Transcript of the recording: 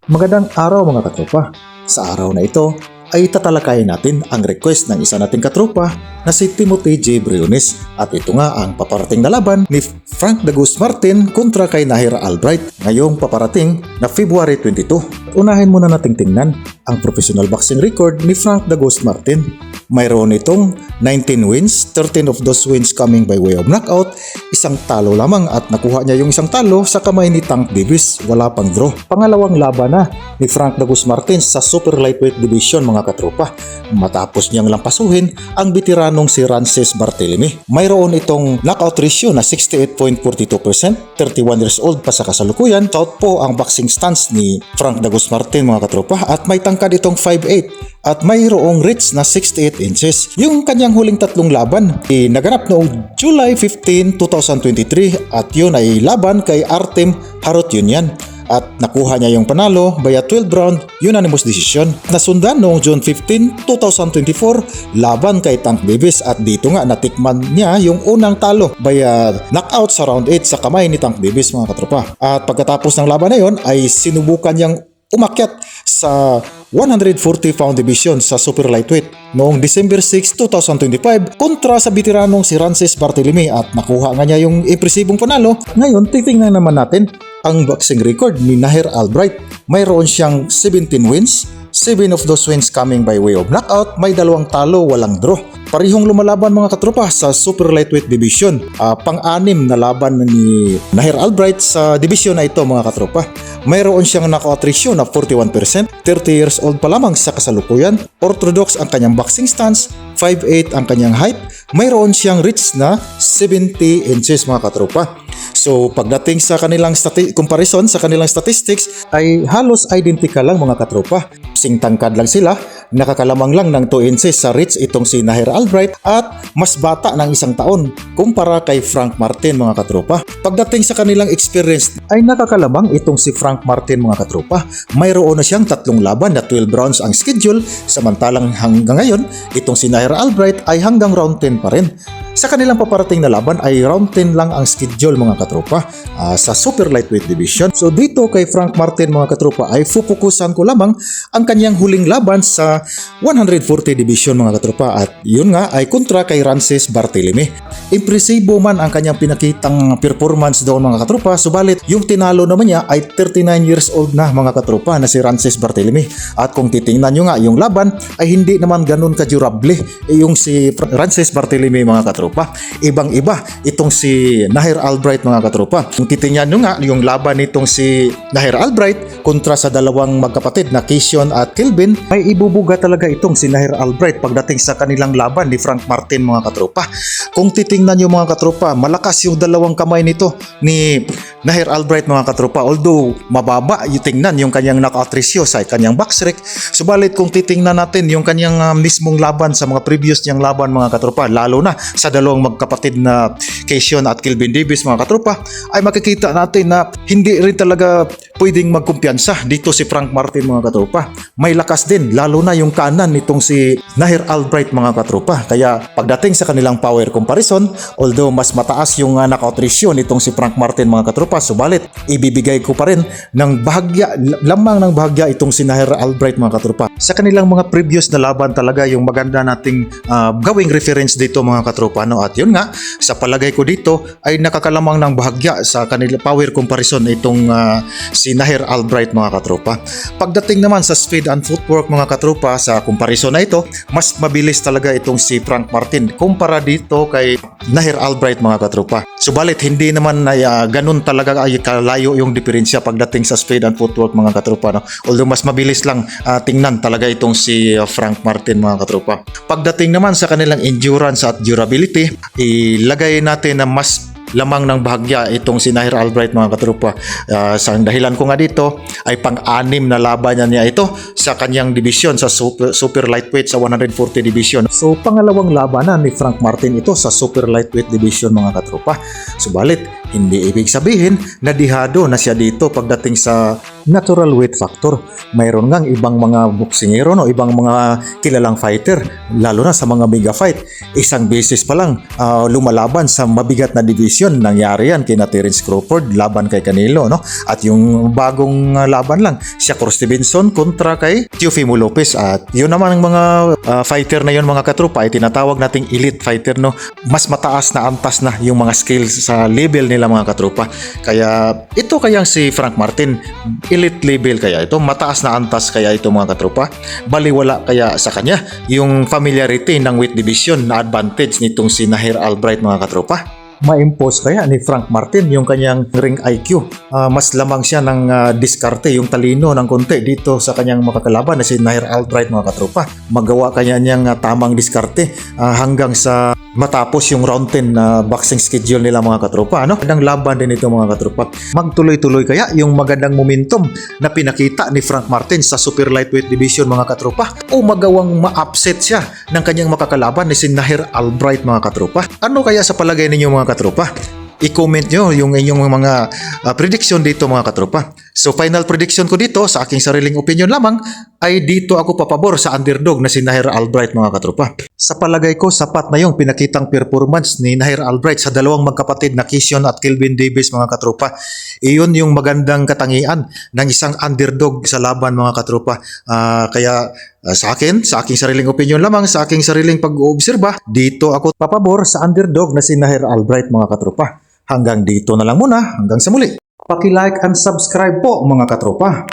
Magandang araw mga katropa. Sa araw na ito ay tatalakayin natin ang request ng isa nating katropa na si Timothy J. Briones at ito nga ang paparating na laban ni Frank the Ghost Martin kontra kay Nahir Albright ngayong paparating na February 22. Unahin muna nating tingnan ang professional boxing record ni Frank the Ghost Martin. Mayroon itong 19 wins, 13 of those wins coming by way of knockout, isang talo lamang at nakuha niya yung isang talo sa kamay ni Tank Davis, wala pang draw. Pangalawang laban na ni Frank the Ghost Martin sa super lightweight division mga katropa, matapos niyang lampasuhin ang veteranong si Rances Barthelemy. Mayroon itong knockout ratio na 68.42%, 31 years old pa sa kasalukuyan. Southpaw ang boxing stance ni Frank the Ghost Martin mga katropa at may tangkad itong 5'8" at mayroong reach na 68 inches. Yung kanyang huling tatlong laban ay naganap noong July 15, 2023 at yun ay laban kay Artem Harutyunyan at nakuha niya yung panalo via 12 round unanimous decision. Nasundan noong June 15, 2024 laban kay Tank Davis at dito nga natikman niya yung unang talo via knockout sa round 8 sa kamay ni Tank Davis mga katropa. At pagkatapos ng laban na yon ay sinubukan niyang umakyat sa 140 pound division sa super lightweight noong December 6, 2025 kontra sa veteranong si Rances Barthelemy at nakuha nga niya yung impresibong panalo. Ngayon, titingnan naman natin ang boxing record ni Nahir Albright. Mayroon siyang 17 wins, 7 of those wins coming by way of knockout, may dalawang talo, walang draw. Parihong lumalaban mga katropa sa super lightweight division. Pang-anim na laban ni Nahir Albright sa division na ito mga katropa. Mayroon siyang knockout ratio na 41%, 30 years old pa lamang sa kasalukuyan. Orthodox ang kanyang boxing stance, 5'8" ang kanyang height. Mayroon siyang reach na 70 inches mga katropa. So pagdating sa kanilang comparison sa kanilang statistics ay halos identical lang mga katropa. Sing tangkad lang sila, nakakalamang lang ng 2 inches sa reach itong si Nahir Albright at mas bata ng isang taon kumpara kay Frank Martin mga katropa. Pagdating sa kanilang experience ay nakakalamang itong si Frank Martin mga katropa. Mayroon na siyang 3 laban na 12 rounds ang schedule, samantalang hanggang ngayon itong si Nahir Albright ay hanggang round 10 pa rin. Sa kanilang paparating na laban ay round 10 lang ang schedule mga katropa sa super lightweight division. So dito kay Frank Martin mga katropa ay fupukusan ko lamang ang kanyang huling laban sa 140 division mga katropa at yun nga ay kontra kay Rances Barthelemy. Impresibo man ang kanyang pinakitang performance doon mga katropa, subalit yung tinalo naman niya ay 39 years old na mga katropa na si Rances Barthelemy. At kung titingnan nyo nga yung laban ay hindi naman ganun ka-durable yung si Rances Barthelemy mga katropa. Ibang-iba itong si Nahir Albright mga katropa. Kung titingnan nyo nga yung laban nitong si Nahir Albright kontra sa dalawang magkapatid na Keyshawn at Kelvin, may ibubuga talaga itong si Nahir Albright pagdating sa kanilang laban ni Frank Martin mga katropa. Kung titingnan nyo mga katropa, malakas yung dalawang kamay nito ni Nahir Albright mga katropa, although mababa yung tingnan yung kanyang knockout ratio sa kanyang box rec, subalit kung titingnan natin yung kanyang mismong laban sa mga previous niyang laban mga katropa, lalo na sa dalawang magkapatid na Keyshawn at Kelvin Davis mga katropa, ay makikita natin na hindi rin talaga pwedeng magkumpiyansa dito si Frank Martin mga katropa. May lakas din, lalo na yung kanan nitong si Nahir Albright mga katropa. Kaya pagdating sa kanilang power comparison, although mas mataas yung knockout ratio nitong si Frank Martin mga katropa, subalit ibibigay ko pa rin ng bahagya, lamang ng bahagya itong si Nahir Albright mga katropa. Sa kanilang mga previous na laban talaga yung maganda nating gawing reference dito mga katropa. No? At yun nga, sa palagay ko dito ay nakakalamang ng bahagya sa kanilang power comparison itong si Nahir Albright mga katropa. Pagdating naman sa speed and footwork mga katropa, sa comparison na ito, mas mabilis talaga itong si Frank Martin kumpara dito kay Nahir Albright mga katropa. Subalit hindi naman na ganun talaga ay kalayo yung diferensya pagdating sa speed and footwork mga katropa. No? Although mas mabilis lang tingnan talaga itong si Frank Martin mga katropa. Pagdating naman sa kanilang endurance at durability, ilagay natin na mas lamang ng bahagya itong si Nahir Albright mga katropa. Sa dahilan ko nga dito ay pang-anim na laban niya ito sa kanyang division sa super lightweight sa 140 division. So pangalawang labanan ni Frank Martin ito sa super lightweight division mga katropa. Subalit Hindi ibig sabihin na dihado na siya dito pagdating sa natural weight factor. Mayroon ngang ibang mga boksingero, no, ibang mga kilalang fighter, lalo na sa mga mega fight. Isang beses pa lang lumalaban sa mabigat na division. Nangyari yan kina Terence Crawford laban kay Canelo, no? At yung bagong laban lang, Shakur Stevenson kontra kay Teofimo Lopez. At yun naman ang mga fighter na yun, mga katropa, ay tinatawag nating elite fighter, no? Mas mataas na antas na yung mga skills sa level nila, mga katropa. Kaya ito kayang si Frank Martin, elite level kaya ito, mataas na antas kaya ito, mga katropa. Baliwala kaya sa kanya yung familiarity ng weight division na advantage nitong si Nair Albright, mga katropa. Ma-impose kaya ni Frank Martin yung kanyang ring IQ. Mas lamang siya ng diskarte, yung talino ng konti dito sa kanyang makakalaban na si Nair Albright, mga katropa. Magawa kaya niyang tamang diskarte hanggang sa matapos yung round 10 na boxing schedule nila, mga katropa. Magandang laban din ito, mga katropa. Magtuloy-tuloy kaya yung magandang momentum na pinakita ni Frank Martin sa super lightweight division, mga katropa, o magawang ma-upset siya ng kanyang makakalaban ni si Nair Albright, mga katropa. Ano kaya sa palagay ninyo, mga katropa? I-comment nyo yung inyong mga prediction dito, mga katropa. So final prediction ko dito sa aking sariling opinion lamang ay dito ako papabor sa underdog na si Nair Albright, mga katropa. Sa palagay ko, sapat na yung pinakitang performance ni Nair Albright sa dalawang magkapatid na Kisyon at Kelvin Davis, mga katropa. Iyon yung magandang katangian ng isang underdog sa laban, mga katropa. Kaya sa akin, sa aking sariling opinion lamang, sa aking sariling pag-oobserba, dito ako papabor sa underdog na si Nair Albright, mga katropa. Hanggang dito na lang muna, hanggang sa muli. Paki-like and subscribe po, mga katropa.